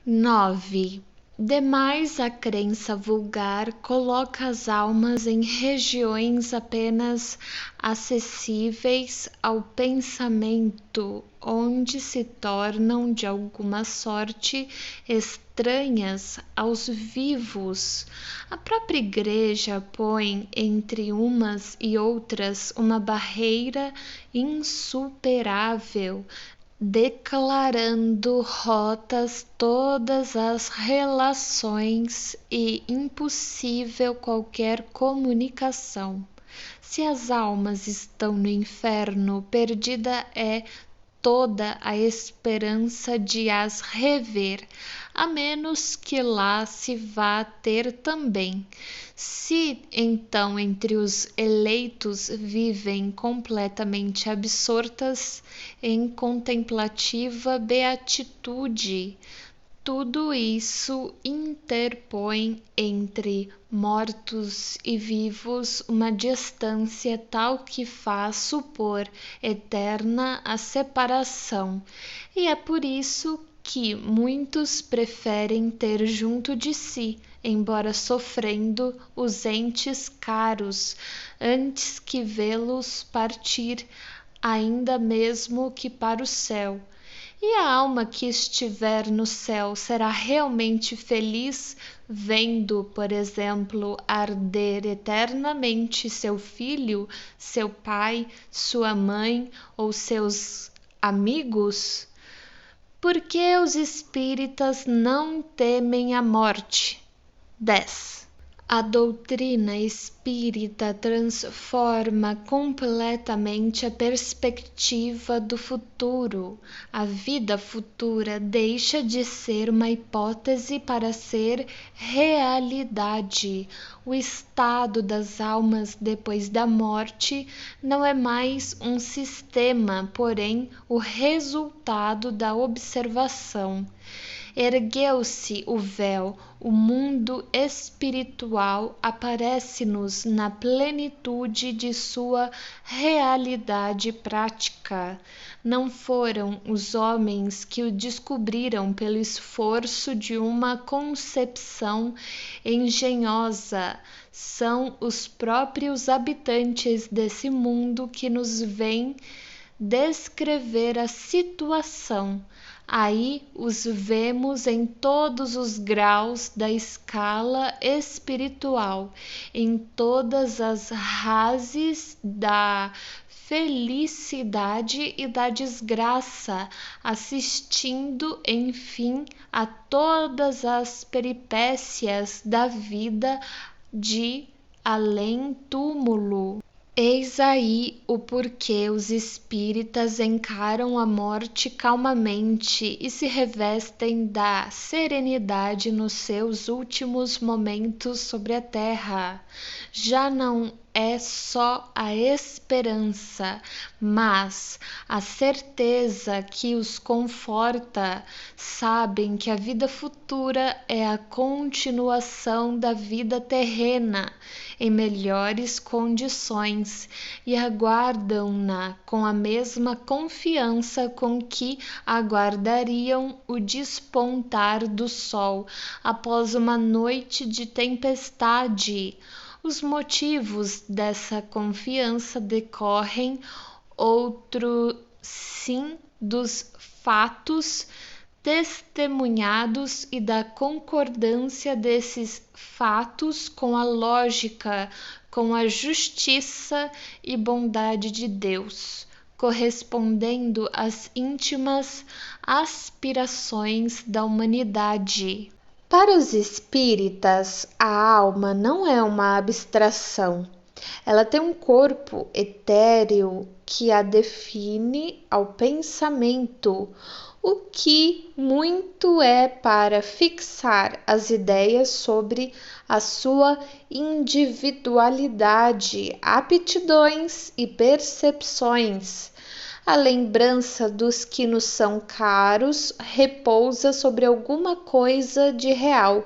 9. Demais, a crença vulgar coloca as almas em regiões apenas acessíveis ao pensamento, onde se tornam de alguma sorte estranhas aos vivos. A própria Igreja põe entre umas e outras uma barreira insuperável, declarando rotas todas as relações e impossível qualquer comunicação. Se as almas estão no inferno, perdida é toda a esperança de as rever, a menos que lá se vá ter também. Se então entre os eleitos vivem completamente absortas em contemplativa beatitude, tudo isso interpõe entre mortos e vivos uma distância tal que faz supor eterna a separação, e é por isso que muitos preferem ter junto de si, embora sofrendo, os entes caros, antes que vê-los partir, ainda mesmo que para o céu. E a alma que estiver no céu será realmente feliz vendo, por exemplo, arder eternamente seu filho, seu pai, sua mãe ou seus amigos? Por que os espíritas não temem a morte? 10. A doutrina espírita transforma completamente a perspectiva do futuro. A vida futura deixa de ser uma hipótese para ser realidade. O estado das almas depois da morte não é mais um sistema, porém o resultado da observação. Ergueu-se o véu, o mundo espiritual aparece-nos na plenitude de sua realidade prática. Não foram os homens que o descobriram pelo esforço de uma concepção engenhosa, são os próprios habitantes desse mundo que nos vêm descrever a situação. Aí os vemos em todos os graus da escala espiritual, em todas as rases da felicidade e da desgraça, assistindo, enfim, a todas as peripécias da vida de além-túmulo. Eis aí o porquê os espíritas encaram a morte calmamente e se revestem da serenidade nos seus últimos momentos sobre a terra. Já não é só a esperança, mas a certeza que os conforta. Sabem que a vida futura é a continuação da vida terrena em melhores condições e aguardam-na com a mesma confiança com que aguardariam o despontar do sol após uma noite de tempestade. Os motivos dessa confiança decorrem, outro sim, dos fatos testemunhados e da concordância desses fatos com a lógica, com a justiça e bondade de Deus, correspondendo às íntimas aspirações da humanidade. Para os espíritas, a alma não é uma abstração. Ela tem um corpo etéreo que a define ao pensamento, o que muito é para fixar as ideias sobre a sua individualidade, aptidões e percepções. A lembrança dos que nos são caros repousa sobre alguma coisa de real.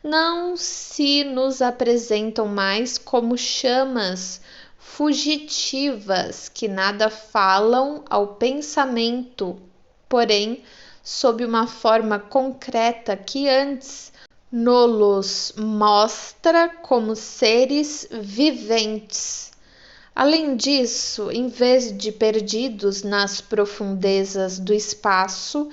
Não se nos apresentam mais como chamas fugitivas que nada falam ao pensamento, porém sob uma forma concreta que antes nos mostra como seres viventes. Além disso, em vez de perdidos nas profundezas do espaço,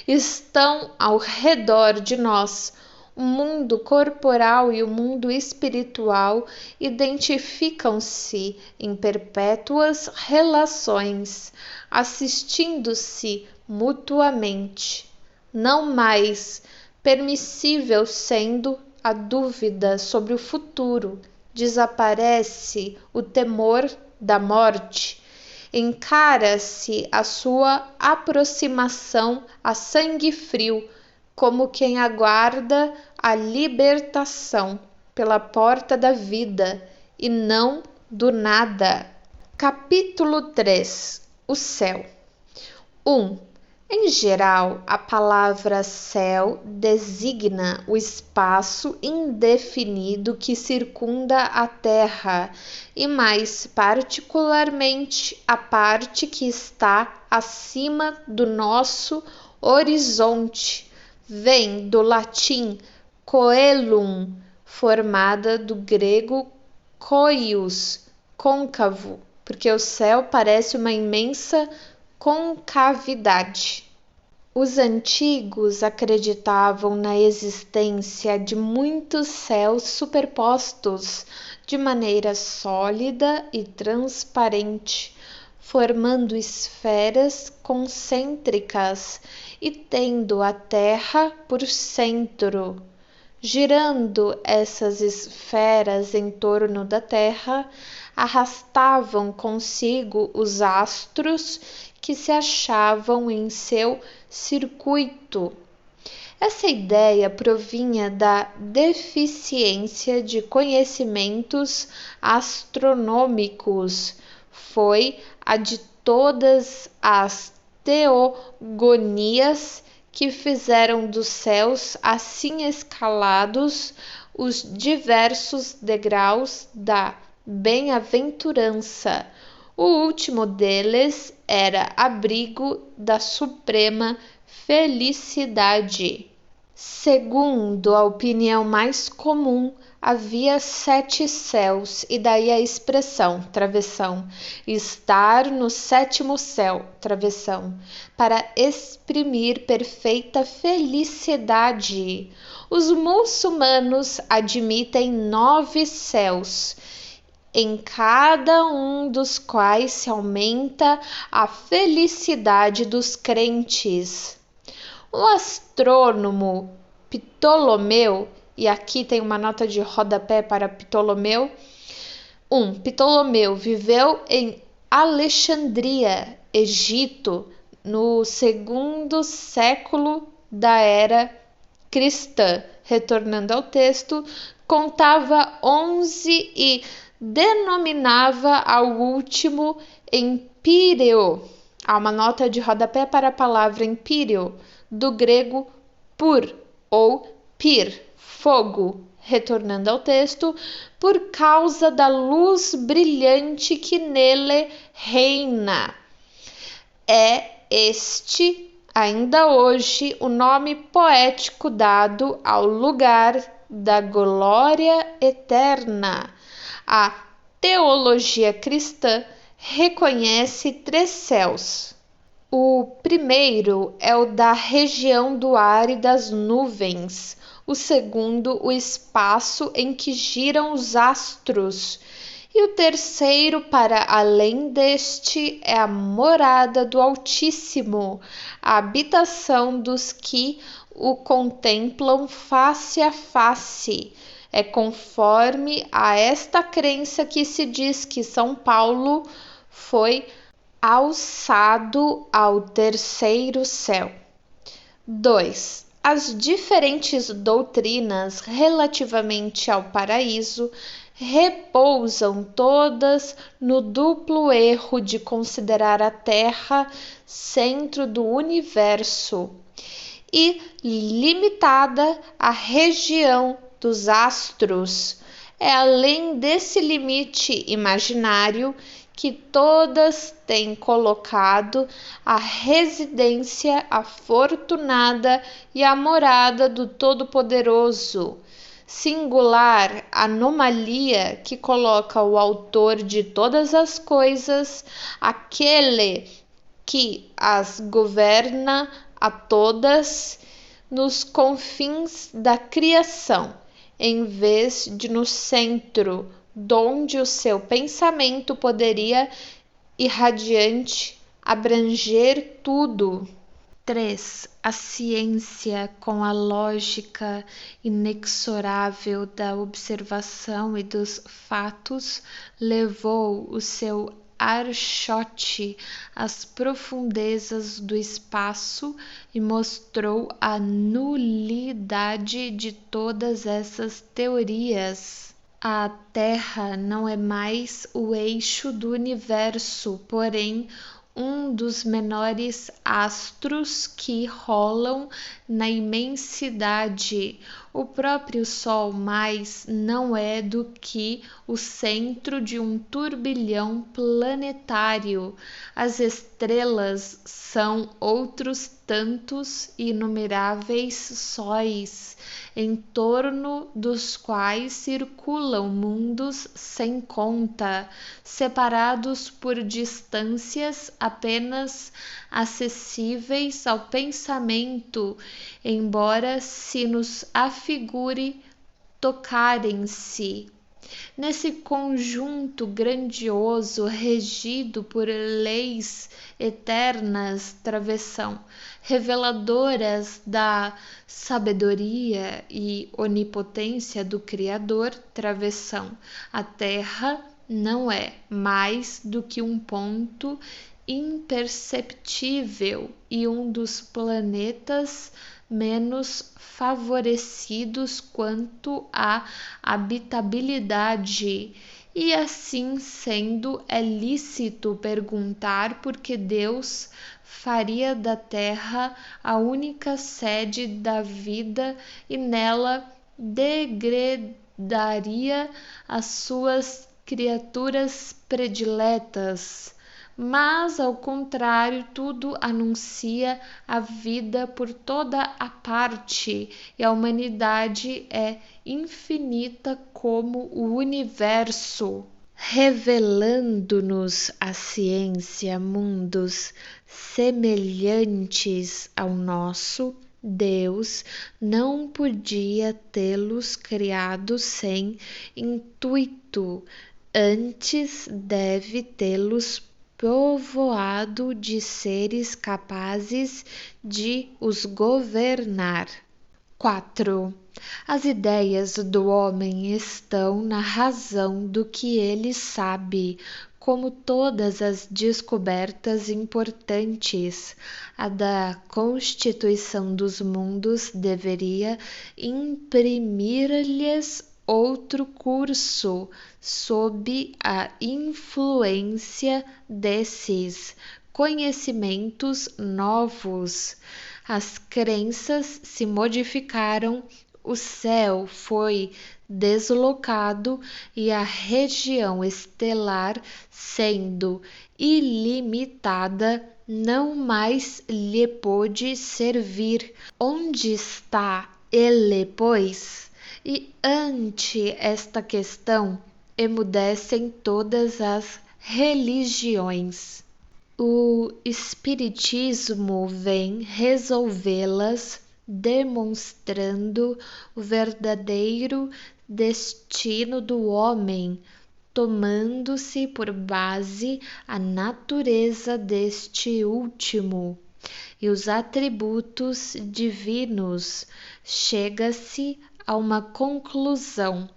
estão ao redor de nós. O mundo corporal e o mundo espiritual identificam-se em perpétuas relações, assistindo-se mutuamente. Não mais permissível sendo a dúvida sobre o futuro, desaparece o temor da morte, encara-se a sua aproximação a sangue frio, como quem aguarda a libertação pela porta da vida e não do nada. Capítulo 3. O céu. 1. Em geral, a palavra céu designa o espaço indefinido que circunda a Terra e, mais particularmente, a parte que está acima do nosso horizonte. Vem do latim coelum, formada do grego koios, côncavo, porque o céu parece uma imensa concavidade. Os antigos acreditavam na existência de muitos céus superpostos de maneira sólida e transparente, formando esferas concêntricas e tendo a Terra por centro. Girando essas esferas em torno da Terra, arrastavam consigo os astros que se achavam em seu circuito. Essa ideia provinha da deficiência de conhecimentos astronômicos. Foi a de todas as teogonias que fizeram dos céus assim escalados os diversos degraus da bem-aventurança. O último deles era abrigo da suprema felicidade. Segundo a opinião mais comum, havia 7 céus, e daí a expressão, travessão, estar no 7º céu, travessão, para exprimir perfeita felicidade. Os muçulmanos admitem 9 céus, em cada um dos quais se aumenta a felicidade dos crentes. O astrônomo Ptolomeu, e aqui tem uma nota de rodapé para Ptolomeu. Ptolomeu viveu em Alexandria, Egito, no 2º século da era cristã. Retornando ao texto, contava 11 e denominava ao último Empíreo. Há uma nota de rodapé para a palavra Empíreo, do grego pur ou pir, fogo. Retornando ao texto, por causa da luz brilhante que nele reina. É este, ainda hoje, o nome poético dado ao lugar da glória eterna. A teologia cristã reconhece 3 céus. O primeiro é o da região do ar e das nuvens. O segundo, o espaço em que giram os astros. E o terceiro, para além deste, é a morada do Altíssimo, a habitação dos que o contemplam face a face. É conforme a esta crença que se diz que São Paulo foi alçado ao 3º céu. 2. As diferentes doutrinas relativamente ao paraíso repousam todas no duplo erro de considerar a Terra centro do universo e limitada à região dos astros. É além desse limite imaginário que todas têm colocado a residência afortunada e a morada do Todo-Poderoso. Singular anomalia que coloca o autor de todas as coisas, aquele que as governa a todas, nos confins da criação, em vez de no centro, donde o seu pensamento poderia irradiante abranger tudo. 3. A ciência, com a lógica inexorável da observação e dos fatos, levou o seu archote às profundezas do espaço e mostrou a nulidade de todas essas teorias. A Terra não é mais o eixo do universo, porém um dos menores astros que rolam na imensidade. O próprio Sol mais não é do que o centro de um turbilhão planetário. As estrelas são outros tantos inumeráveis sóis, em torno dos quais circulam mundos sem conta, separados por distâncias apenas acessíveis ao pensamento, embora se nos afigure tocarem-se. Nesse conjunto grandioso, regido por leis eternas, travessão, reveladoras da sabedoria e onipotência do Criador, travessão, a Terra não é mais do que um ponto imperceptível e um dos planetas menos favorecidos quanto à habitabilidade. E assim sendo, é lícito perguntar por que Deus faria da Terra a única sede da vida e nela degredaria as suas criaturas prediletas. Mas, ao contrário, tudo anuncia a vida por toda a parte, e a humanidade é infinita como o universo, revelando-nos a ciência mundos semelhantes ao nosso. Deus não podia tê-los criado sem intuito, antes deve tê-los povoado de seres capazes de os governar. 4. As ideias do homem estão na razão do que ele sabe, como todas as descobertas importantes. A da constituição dos mundos deveria imprimir-lhes outro curso, sob a influência desses conhecimentos novos. As crenças se modificaram, o céu foi deslocado e a região estelar, sendo ilimitada, não mais lhe pôde servir. Onde está ele, pois? E ante esta questão emudecem todas as religiões. O Espiritismo vem resolvê-las, demonstrando o verdadeiro destino do homem, tomando-se por base a natureza deste último e os atributos divinos. Chega-se a uma conclusão.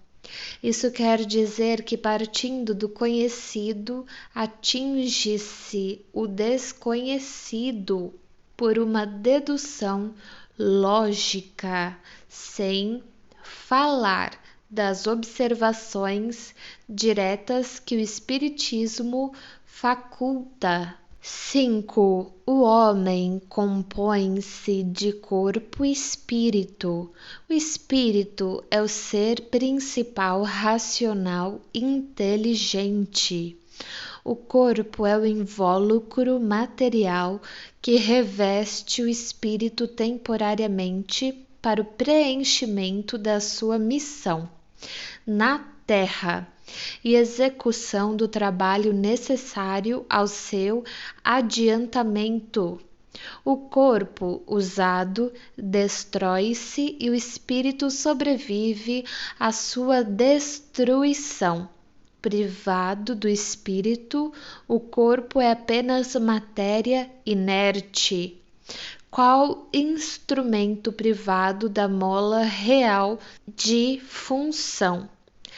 Isso quer dizer que, partindo do conhecido, atinge-se o desconhecido por uma dedução lógica, sem falar das observações diretas que o Espiritismo faculta. 5. O homem compõe-se de corpo e espírito. O espírito é o ser principal racional inteligente. O corpo é o invólucro material que reveste o espírito temporariamente para o preenchimento da sua missão na Terra e execução do trabalho necessário ao seu adiantamento. O corpo usado destrói-se e o espírito sobrevive à sua destruição. Privado do espírito, o corpo é apenas matéria inerte. Qual instrumento privado da mola real de função?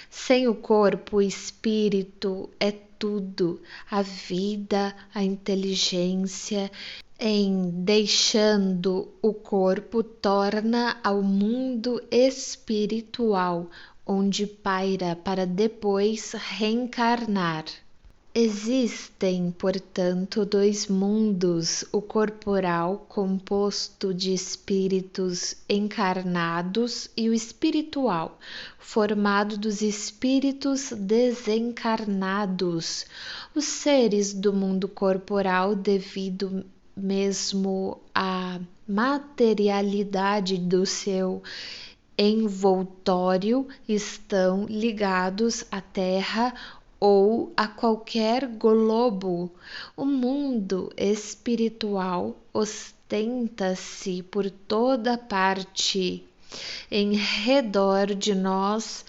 Sem o corpo, o espírito é tudo, a vida, a inteligência. Em deixando o corpo, torna ao mundo espiritual, onde paira para depois reencarnar. Existem, portanto, dois mundos: o corporal, composto de espíritos encarnados, e o espiritual, formado dos espíritos desencarnados. Os seres do mundo corporal, devido mesmo à materialidade do seu envoltório, estão ligados à Terra ou a qualquer globo. O mundo espiritual ostenta-se por toda parte, em redor de nós,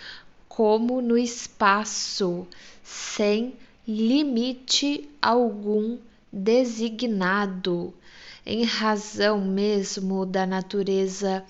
como no espaço, sem limite algum designado, em razão mesmo da natureza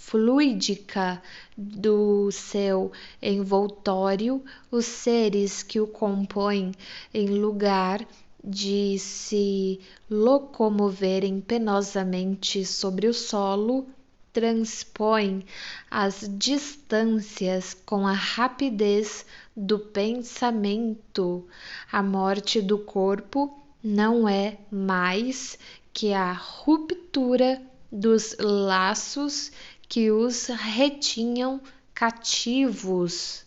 fluídica do seu envoltório. Os seres que o compõem, em lugar de se locomoverem penosamente sobre o solo, transpõem as distâncias com a rapidez do pensamento. A morte do corpo não é mais que a ruptura dos laços que os retinham cativos.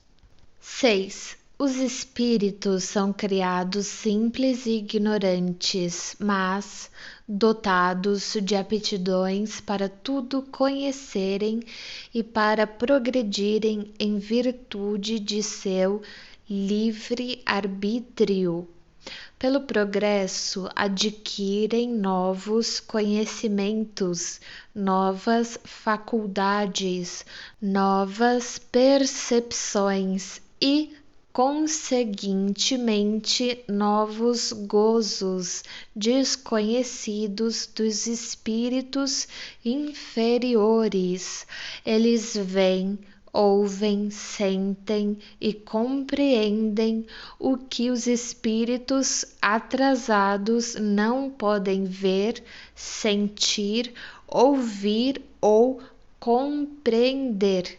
6. Os espíritos são criados simples e ignorantes, mas dotados de aptidões para tudo conhecerem e para progredirem em virtude de seu livre arbítrio. Pelo progresso, adquirem novos conhecimentos, novas faculdades, novas percepções e, conseguintemente, novos gozos desconhecidos dos espíritos inferiores. Eles veem, ouvem, sentem e compreendem o que os espíritos atrasados não podem ver, sentir, ouvir ou compreender.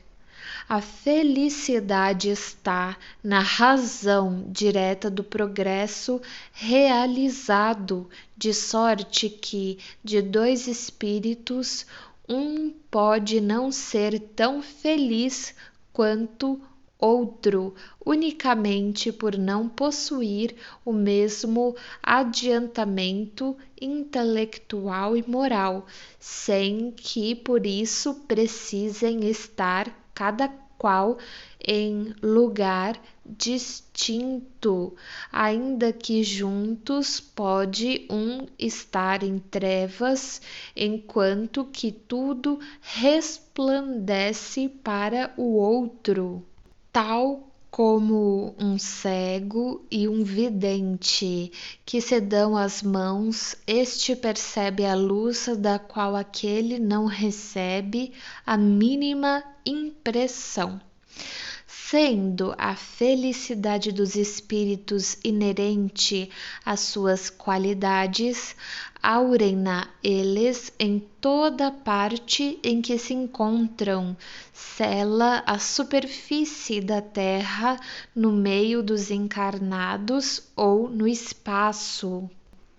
A felicidade está na razão direta do progresso realizado, de sorte que, de dois espíritos, um pode não ser tão feliz quanto outro, unicamente por não possuir o mesmo adiantamento intelectual e moral, sem que por isso precisem estar cada qual em lugar distinto. Ainda que juntos, pode um estar em trevas, enquanto que tudo resplandece para o outro. Tal como um cego e um vidente que se dão as mãos, este percebe a luz da qual aquele não recebe a mínima impressão. Sendo a felicidade dos espíritos inerente às suas qualidades, aurem-na eles em toda parte em que se encontram, sela a superfície da terra no meio dos encarnados ou no espaço.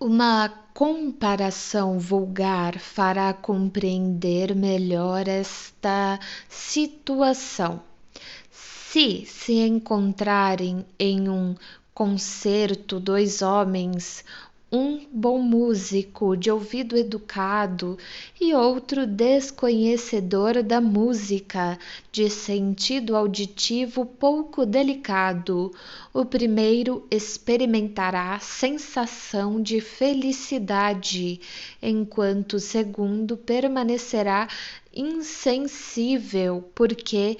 Uma comparação vulgar fará compreender melhor esta situação. Se encontrarem em um concerto, 2 homens, um bom músico de ouvido educado e outro desconhecedor da música, de sentido auditivo pouco delicado. O primeiro experimentará sensação de felicidade, enquanto o segundo permanecerá insensível, porque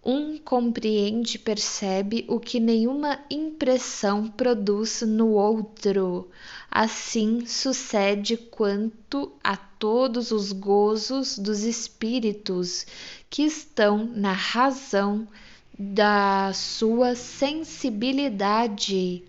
um compreende e percebe o que nenhuma impressão produz no outro. Assim sucede quanto a todos os gozos dos espíritos que estão na razão da sua sensibilidade.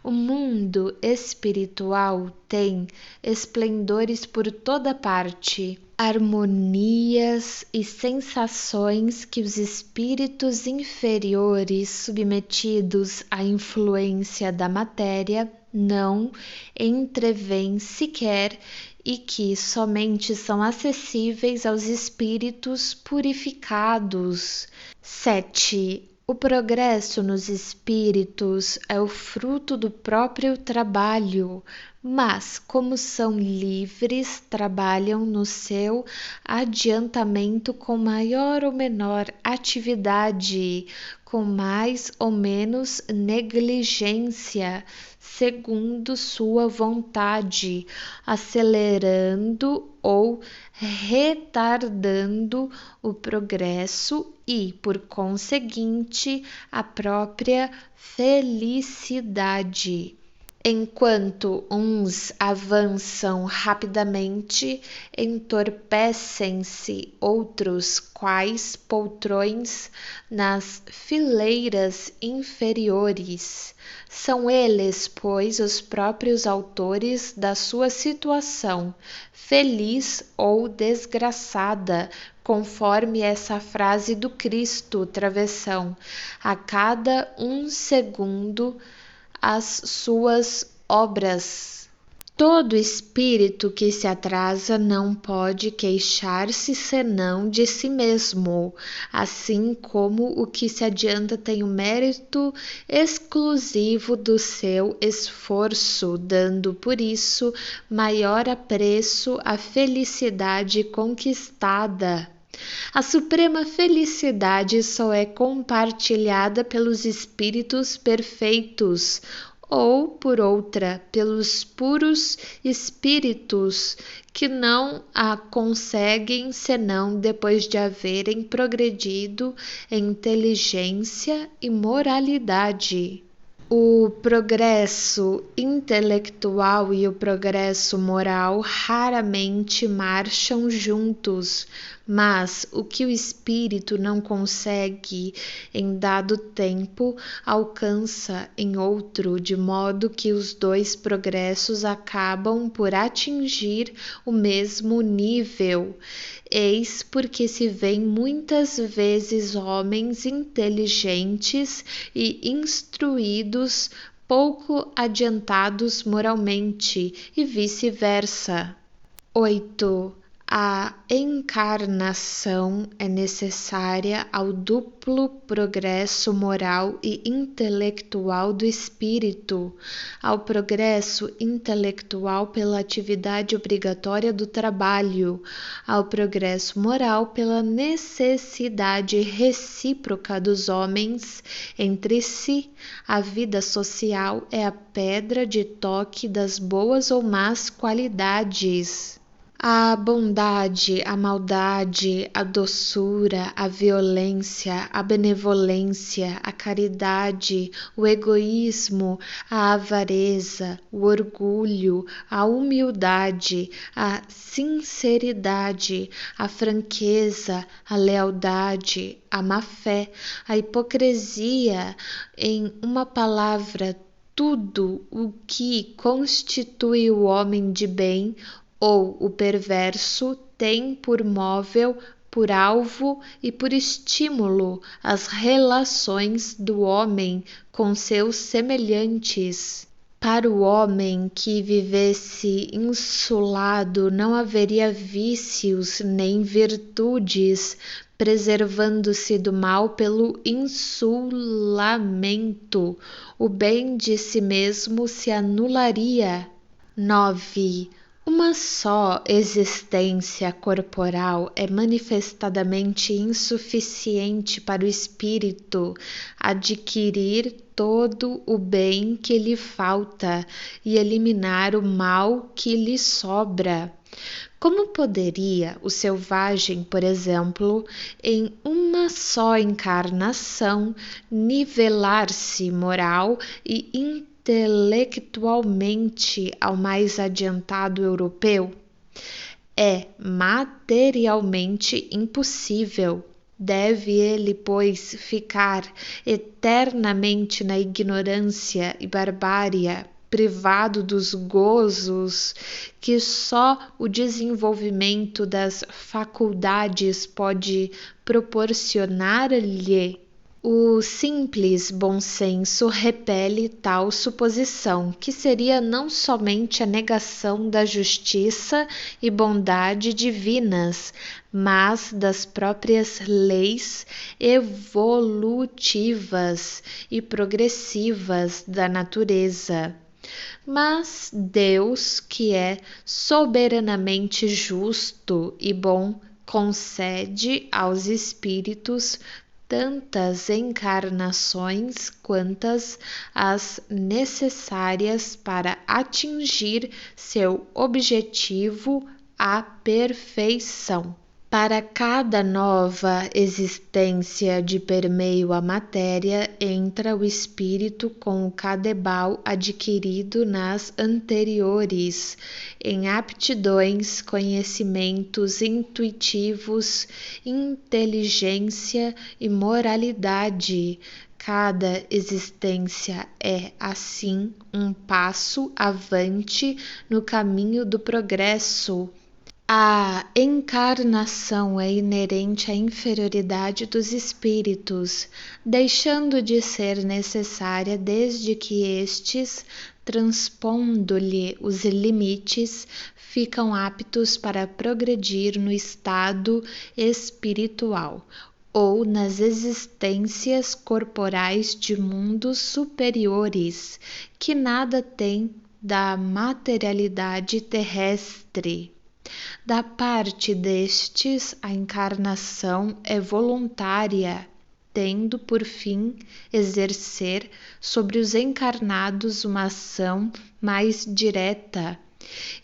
O mundo espiritual tem esplendores por toda parte, harmonias e sensações que os espíritos inferiores, submetidos à influência da matéria, não entrevêem sequer e que somente são acessíveis aos espíritos purificados. 7. O progresso nos espíritos é o fruto do próprio trabalho, mas, como são livres, trabalham no seu adiantamento com maior ou menor atividade, com mais ou menos negligência, segundo sua vontade, acelerando ou retardando o progresso e, por conseguinte, a própria felicidade. Enquanto uns avançam rapidamente, entorpecem-se outros quais poltrões nas fileiras inferiores. São eles, pois, os próprios autores da sua situação, feliz ou desgraçada, conforme essa frase do Cristo, travessão, a cada um segundo as suas obras. Todo espírito que se atrasa não pode queixar-se senão de si mesmo, assim como o que se adianta tem o mérito exclusivo do seu esforço, dando por isso maior apreço à felicidade conquistada. A suprema felicidade só é compartilhada pelos espíritos perfeitos, ou, por outra, pelos puros espíritos, que não a conseguem senão depois de haverem progredido em inteligência e moralidade. O progresso intelectual e o progresso moral raramente marcham juntos, mas o que o espírito não consegue em dado tempo, alcança em outro, de modo que os dois progressos acabam por atingir o mesmo nível. Eis porque se vêem muitas vezes homens inteligentes e instruídos pouco adiantados moralmente e vice-versa. 8. A encarnação é necessária ao duplo progresso moral e intelectual do espírito, ao progresso intelectual pela atividade obrigatória do trabalho, ao progresso moral pela necessidade recíproca dos homens entre si. A vida social é a pedra de toque das boas ou más qualidades. A bondade, a maldade, a doçura, a violência, a benevolência, a caridade, o egoísmo, a avareza, o orgulho, a humildade, a sinceridade, a franqueza, a lealdade, a má-fé, a hipocrisia, em uma palavra, tudo o que constitui o homem de bem ou o perverso tem por móvel, por alvo e por estímulo as relações do homem com seus semelhantes. Para o homem que vivesse insulado não haveria vícios nem virtudes, preservando-se do mal pelo insulamento. O bem de si mesmo se anularia. 9. Uma só existência corporal é manifestadamente insuficiente para o espírito adquirir todo o bem que lhe falta e eliminar o mal que lhe sobra. Como poderia o selvagem, por exemplo, em uma só encarnação, nivelar-se moral e intelectualmente ao mais adiantado europeu? É materialmente impossível. Deve ele, pois, ficar eternamente na ignorância e barbárie, privado dos gozos que só o desenvolvimento das faculdades pode proporcionar-lhe? O simples bom senso repele tal suposição, que seria não somente a negação da justiça e bondade divinas, mas das próprias leis evolutivas e progressivas da natureza. Mas Deus, que é soberanamente justo e bom, concede aos espíritos tantas encarnações quantas as necessárias para atingir seu objetivo, a perfeição. Para cada nova existência de permeio à matéria, entra o espírito com o cadebal adquirido nas anteriores, em aptidões, conhecimentos intuitivos, inteligência e moralidade. Cada existência é, assim, um passo avante no caminho do progresso. A encarnação é inerente à inferioridade dos espíritos, deixando de ser necessária desde que estes, transpondo-lhe os limites, ficam aptos para progredir no estado espiritual ou nas existências corporais de mundos superiores, que nada têm da materialidade terrestre. Da parte destes, a encarnação é voluntária, tendo por fim exercer sobre os encarnados uma ação mais direta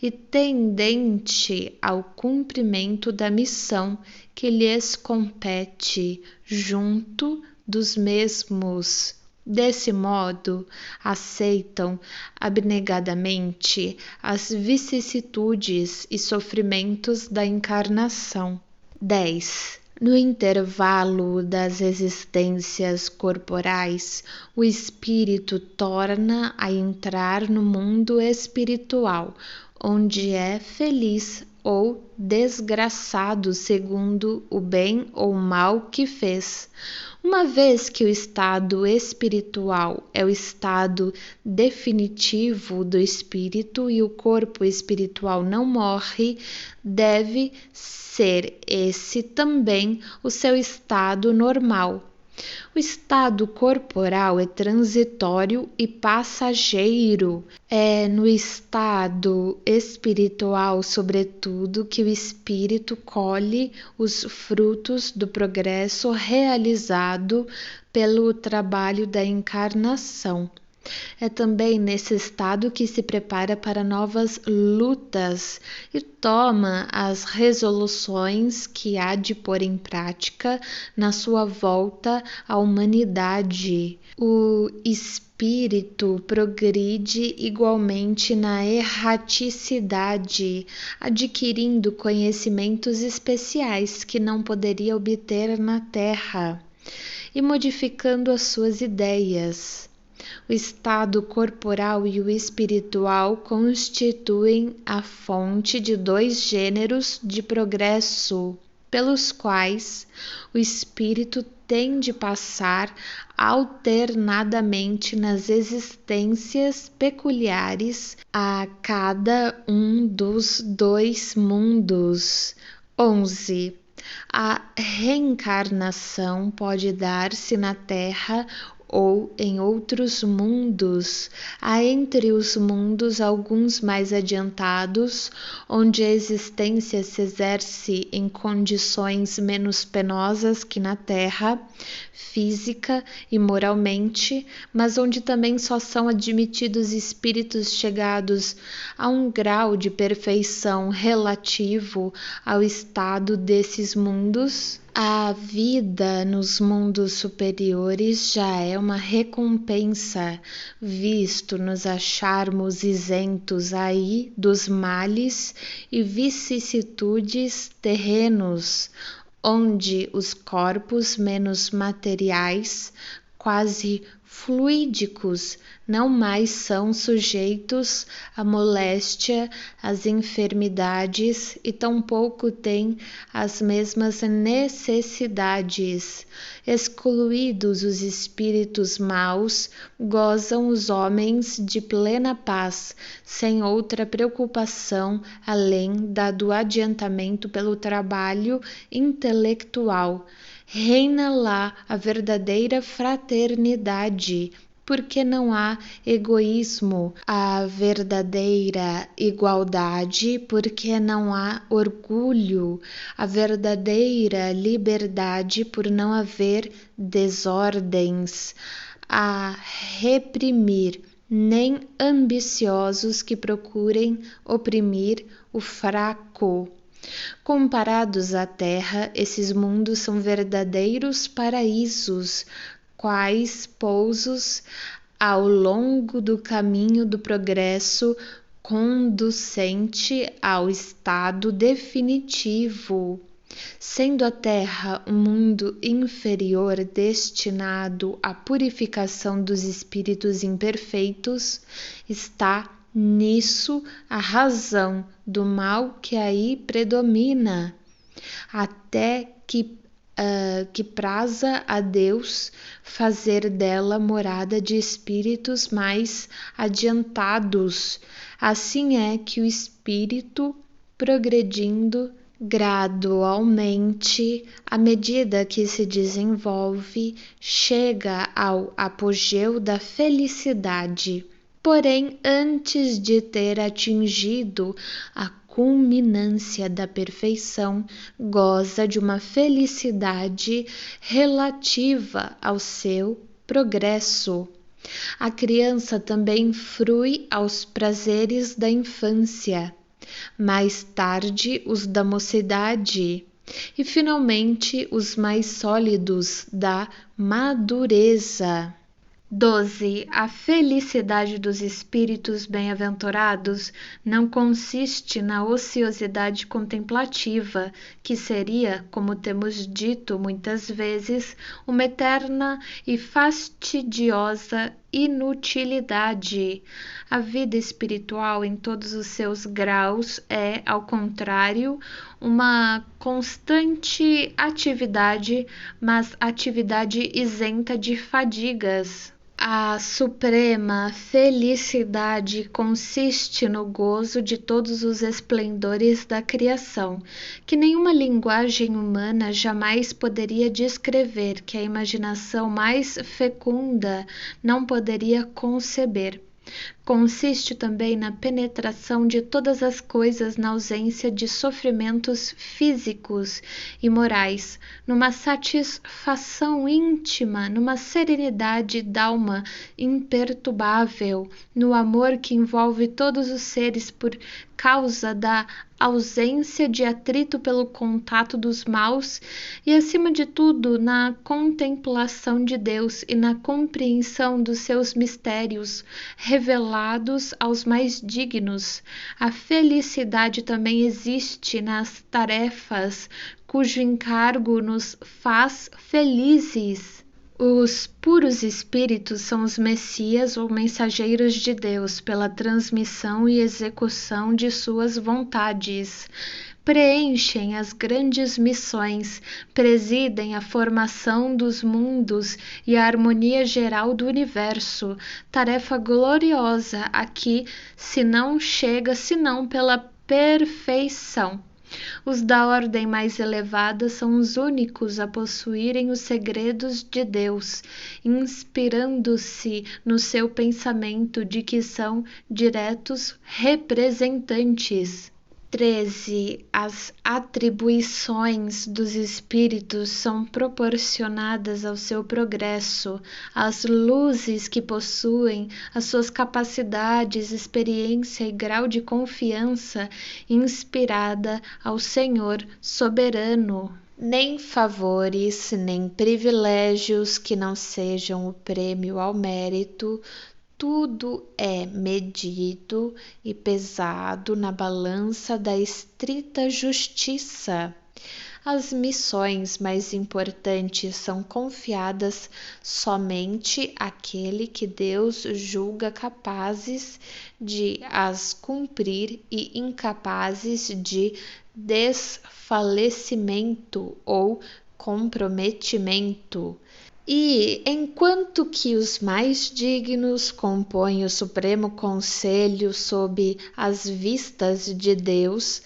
e tendente ao cumprimento da missão que lhes compete junto dos mesmos. Desse modo, aceitam abnegadamente as vicissitudes e sofrimentos da encarnação. 10. No intervalo das existências corporais, o espírito torna a entrar no mundo espiritual, onde é feliz ou desgraçado segundo o bem ou mal que fez. Uma vez que o estado espiritual é o estado definitivo do espírito e o corpo espiritual não morre, deve ser esse também o seu estado normal. O estado corporal é transitório e passageiro. É no estado espiritual, sobretudo, que o espírito colhe os frutos do progresso realizado pelo trabalho da encarnação. É também nesse estado que se prepara para novas lutas e toma as resoluções que há de pôr em prática na sua volta à humanidade. O espírito progride igualmente na erraticidade, adquirindo conhecimentos especiais que não poderia obter na Terra e modificando as suas ideias. O estado corporal e o espiritual constituem a fonte de dois gêneros de progresso, pelos quais o espírito tem de passar alternadamente nas existências peculiares a cada um dos dois mundos. 11. A reencarnação pode dar-se na Terra ou em outros mundos. Há entre os mundos alguns mais adiantados, onde a existência se exerce em condições menos penosas que na Terra, física e moralmente, mas onde também só são admitidos espíritos chegados a um grau de perfeição relativo ao estado desses mundos. A vida nos mundos superiores já é uma recompensa, visto nos acharmos isentos aí dos males e vicissitudes terrenos, onde os corpos menos materiais, quase fluídicos, não mais são sujeitos à moléstia, às enfermidades e tampouco têm as mesmas necessidades. Excluídos os espíritos maus, gozam os homens de plena paz, sem outra preocupação além da do adiantamento pelo trabalho intelectual. Reina lá a verdadeira fraternidade, porque não há egoísmo, a verdadeira igualdade, porque não há orgulho, a verdadeira liberdade, por não haver desordens, a reprimir, nem ambiciosos que procurem oprimir o fraco. Comparados à Terra, esses mundos são verdadeiros paraísos, quais pousos ao longo do caminho do progresso conducente ao estado definitivo. Sendo a Terra um mundo inferior destinado à purificação dos espíritos imperfeitos, está nisso a razão do mal que aí predomina, até que praza a Deus fazer dela morada de espíritos mais adiantados. Assim é que o espírito, progredindo gradualmente, à medida que se desenvolve, chega ao apogeu da felicidade. Porém, antes de ter atingido a culminância da perfeição, goza de uma felicidade relativa ao seu progresso. A criança também frui aos prazeres da infância, mais tarde os da mocidade e finalmente os mais sólidos da madureza. 12. A felicidade dos espíritos bem-aventurados não consiste na ociosidade contemplativa, que seria, como temos dito muitas vezes, uma eterna e fastidiosa inutilidade. A vida espiritual em todos os seus graus é, ao contrário, uma constante atividade, mas atividade isenta de fadigas. A suprema felicidade consiste no gozo de todos os esplendores da criação, que nenhuma linguagem humana jamais poderia descrever, que a imaginação mais fecunda não poderia conceber. Consiste também na penetração de todas as coisas na ausência de sofrimentos físicos e morais, numa satisfação íntima, numa serenidade d'alma imperturbável, no amor que envolve todos os seres por causa da ausência de atrito pelo contato dos maus e, acima de tudo, na contemplação de Deus e na compreensão dos seus mistérios revelados aos mais dignos. A felicidade também existe nas tarefas cujo encargo nos faz felizes. Os puros espíritos são os messias ou mensageiros de Deus pela transmissão e execução de suas vontades. Preenchem as grandes missões, presidem a formação dos mundos e a harmonia geral do universo, tarefa gloriosa a que se não chega senão pela perfeição. Os da ordem mais elevada são os únicos a possuírem os segredos de Deus, inspirando-se no seu pensamento de que são diretos representantes. 13. As atribuições dos espíritos são proporcionadas ao seu progresso, as luzes que possuem, as suas capacidades, experiência e grau de confiança inspirada ao Senhor soberano. Nem favores, nem privilégios que não sejam o prêmio ao mérito, tudo é medido e pesado na balança da estrita justiça. As missões mais importantes são confiadas somente àquele que Deus julga capazes de as cumprir e incapazes de desfalecimento ou comprometimento. E, enquanto que os mais dignos compõem o Supremo Conselho sob as vistas de Deus,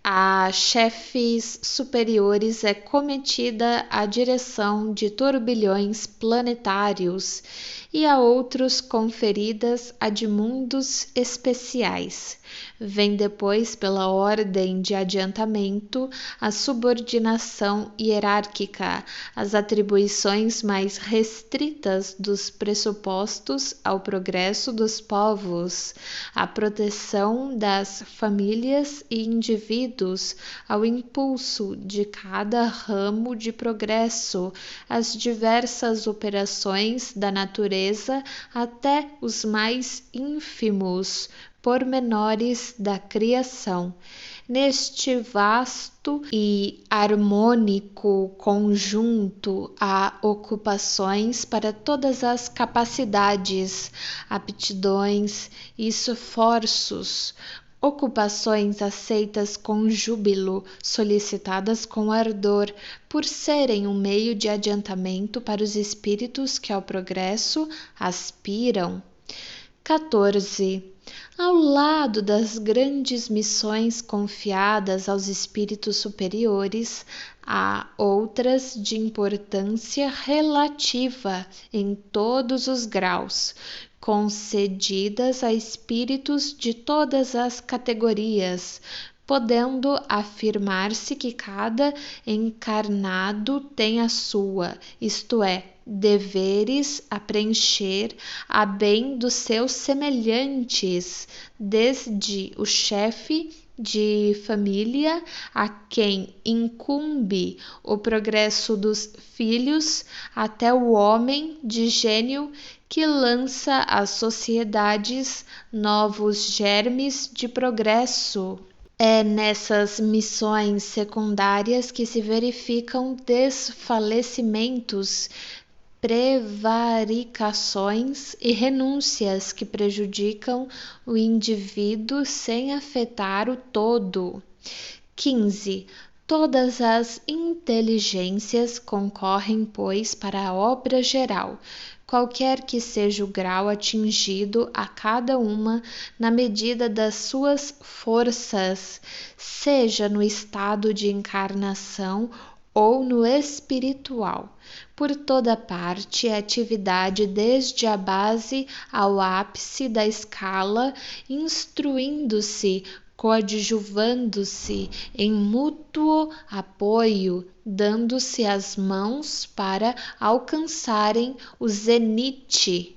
a chefes superiores é cometida a direção de turbilhões planetários e a outros conferidas a de mundos especiais. Vem depois, pela ordem de adiantamento, a subordinação hierárquica, as atribuições mais restritas dos pressupostos ao progresso dos povos, a proteção das famílias e indivíduos ao impulso de cada ramo de progresso, as diversas operações da natureza até os mais ínfimos pormenores da criação. Neste vasto e harmônico conjunto há ocupações para todas as capacidades, aptidões e esforços, ocupações aceitas com júbilo, solicitadas com ardor, por serem um meio de adiantamento para os espíritos que ao progresso aspiram. 14. Ao lado das grandes missões confiadas aos espíritos superiores, há outras de importância relativa em todos os graus, concedidas a espíritos de todas as categorias, podendo afirmar-se que cada encarnado tem a sua, isto é, deveres a preencher a bem dos seus semelhantes, desde o chefe de família a quem incumbe o progresso dos filhos, até o homem de gênio que lança às sociedades novos germes de progresso. É nessas missões secundárias que se verificam desfalecimentos, prevaricações e renúncias que prejudicam o indivíduo sem afetar o todo. 15. Todas as inteligências concorrem, pois, para a obra geral, qualquer que seja o grau atingido a cada uma na medida das suas forças, seja no estado de encarnação ou no espiritual. Por toda parte, a atividade desde a base ao ápice da escala, instruindo-se, coadjuvando-se em mútuo apoio, dando-se as mãos para alcançarem o zênite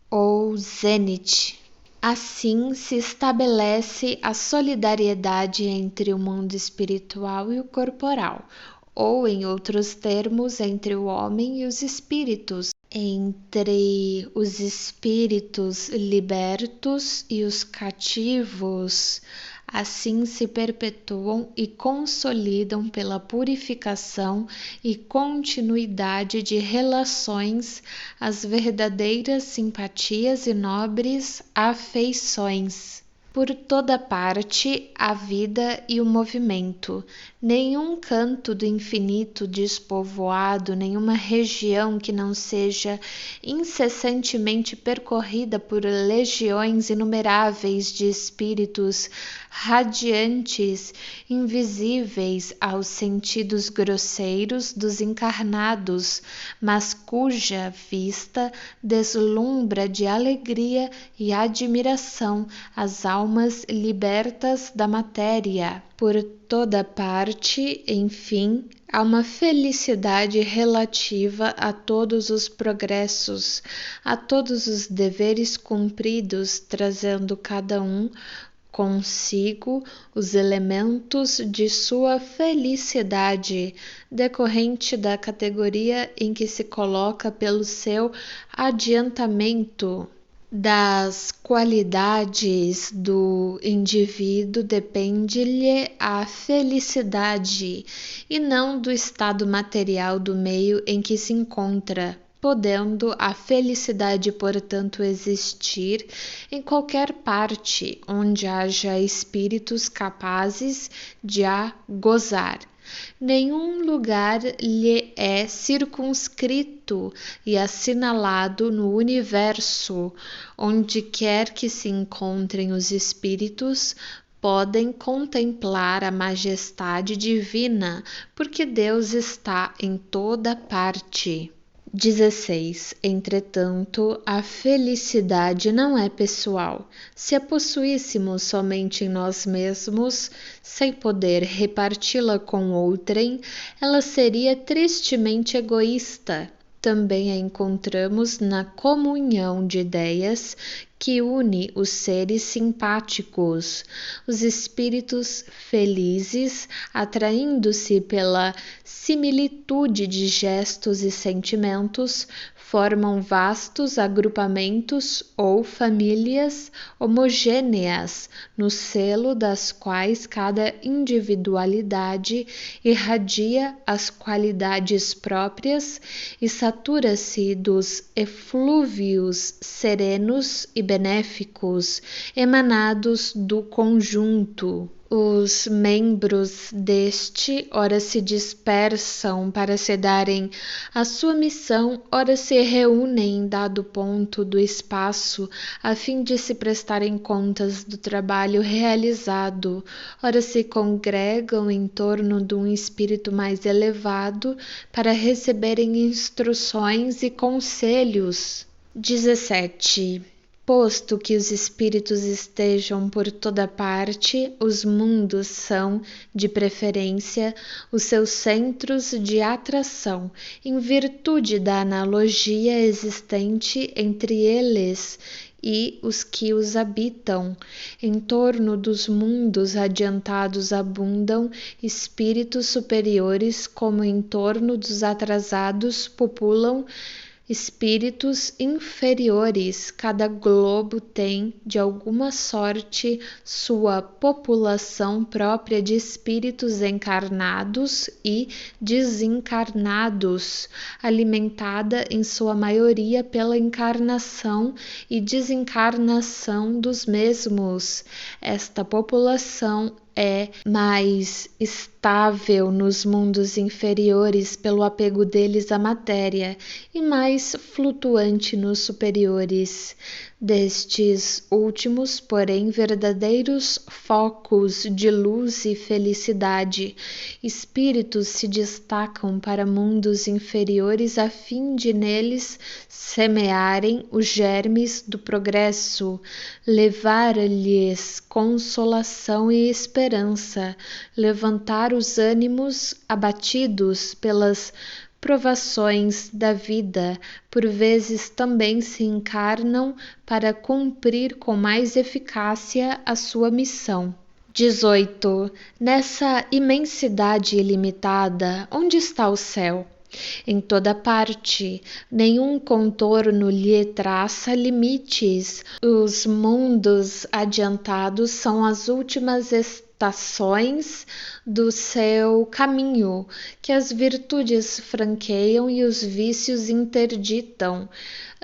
ou zênite. Assim se estabelece a solidariedade entre o mundo espiritual e o corporal, ou, em outros termos, entre o homem e os espíritos, entre os espíritos libertos e os cativos. Assim se perpetuam e consolidam pela purificação e continuidade de relações as verdadeiras simpatias e nobres afeições. Por toda parte, a vida e o movimento. nenhum canto do infinito despovoado, nenhuma região que não seja incessantemente percorrida por legiões inumeráveis de espíritos radiantes, invisíveis aos sentidos grosseiros dos encarnados, mas cuja vista deslumbra de alegria e admiração as almas libertas da matéria. Por toda parte, enfim, há uma felicidade relativa a todos os progressos, a todos os deveres cumpridos, trazendo cada um consigo os elementos de sua felicidade, decorrente da categoria em que se coloca pelo seu adiantamento. Das qualidades do indivíduo depende-lhe a felicidade, e não do estado material do meio em que se encontra, podendo a felicidade, portanto, existir em qualquer parte onde haja espíritos capazes de a gozar. Nenhum lugar lhe é circunscrito e assinalado no universo. Onde quer que se encontrem os espíritos, podem contemplar a majestade divina, porque Deus está em toda parte. 16. Entretanto, a felicidade não é pessoal. Se a possuíssemos somente em nós mesmos, sem poder reparti-la com outrem, ela seria tristemente egoísta. Também a encontramos na comunhão de ideias que une os seres simpáticos, os espíritos felizes, atraindo-se pela similitude de gestos e sentimentos, formam vastos agrupamentos ou famílias homogêneas, no selo das quais cada individualidade irradia as qualidades próprias e satura-se dos eflúvios serenos e benéficos emanados do conjunto. Os membros deste ora se dispersam para se darem a sua missão, ora se reúnem em dado ponto do espaço a fim de se prestarem contas do trabalho realizado, ora se congregam em torno de um espírito mais elevado para receberem instruções e conselhos. 17. Posto que os espíritos estejam por toda parte, os mundos são, de preferência, os seus centros de atração, em virtude da analogia existente entre eles e os que os habitam. Em torno dos mundos adiantados abundam espíritos superiores, como em torno dos atrasados populam espíritos inferiores. Cada globo tem, de alguma sorte, sua população própria de espíritos encarnados e desencarnados, alimentada em sua maioria pela encarnação e desencarnação dos mesmos. Esta população é mais estável nos mundos inferiores pelo apego deles à matéria e mais flutuante nos superiores. Destes últimos, porém, verdadeiros focos de luz e felicidade, espíritos se destacam para mundos inferiores a fim de neles semearem os germes do progresso, levar-lhes consolação e esperança, levantar os ânimos abatidos pelas provações da vida. Por vezes também se encarnam para cumprir com mais eficácia a sua missão. 18. Nessa imensidade ilimitada, onde está o céu? em toda parte, nenhum contorno lhe traça limites. Os mundos adiantados são as últimas estações do seu caminho, que as virtudes franqueiam e os vícios interditam.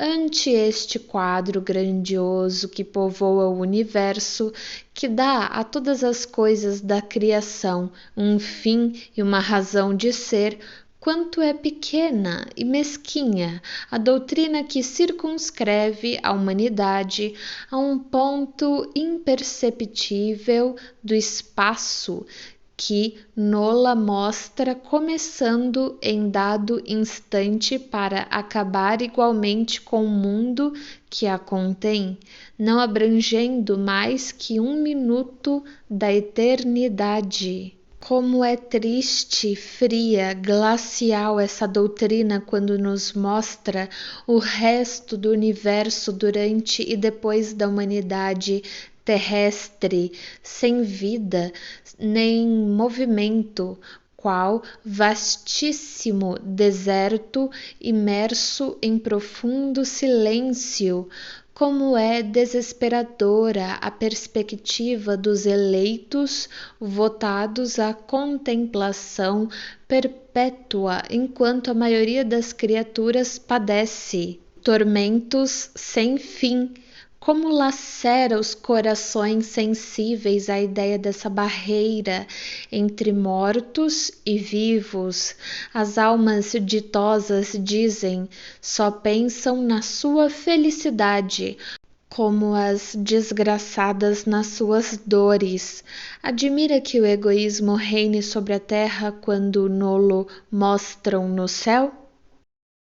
Ante este quadro grandioso que povoa o universo, que dá a todas as coisas da criação um fim e uma razão de ser, quanto é pequena e mesquinha a doutrina que circunscreve a humanidade a um ponto imperceptível do espaço que nola mostra começando em dado instante para acabar igualmente com o mundo que a contém, não abrangendo mais que 1 minuto da eternidade. Como é triste, fria, glacial essa doutrina quando nos mostra o resto do universo durante e depois da humanidade terrestre, sem vida nem movimento, qual vastíssimo deserto imerso em profundo silêncio. Como é desesperadora a perspectiva dos eleitos votados à contemplação perpétua, enquanto a maioria das criaturas padece tormentos sem fim. Como lacera os corações sensíveis a ideia dessa barreira entre mortos e vivos. As almas ditosas dizem, só pensam na sua felicidade, como as desgraçadas nas suas dores. Admira que o egoísmo reine sobre a terra quando nolo mostram no céu?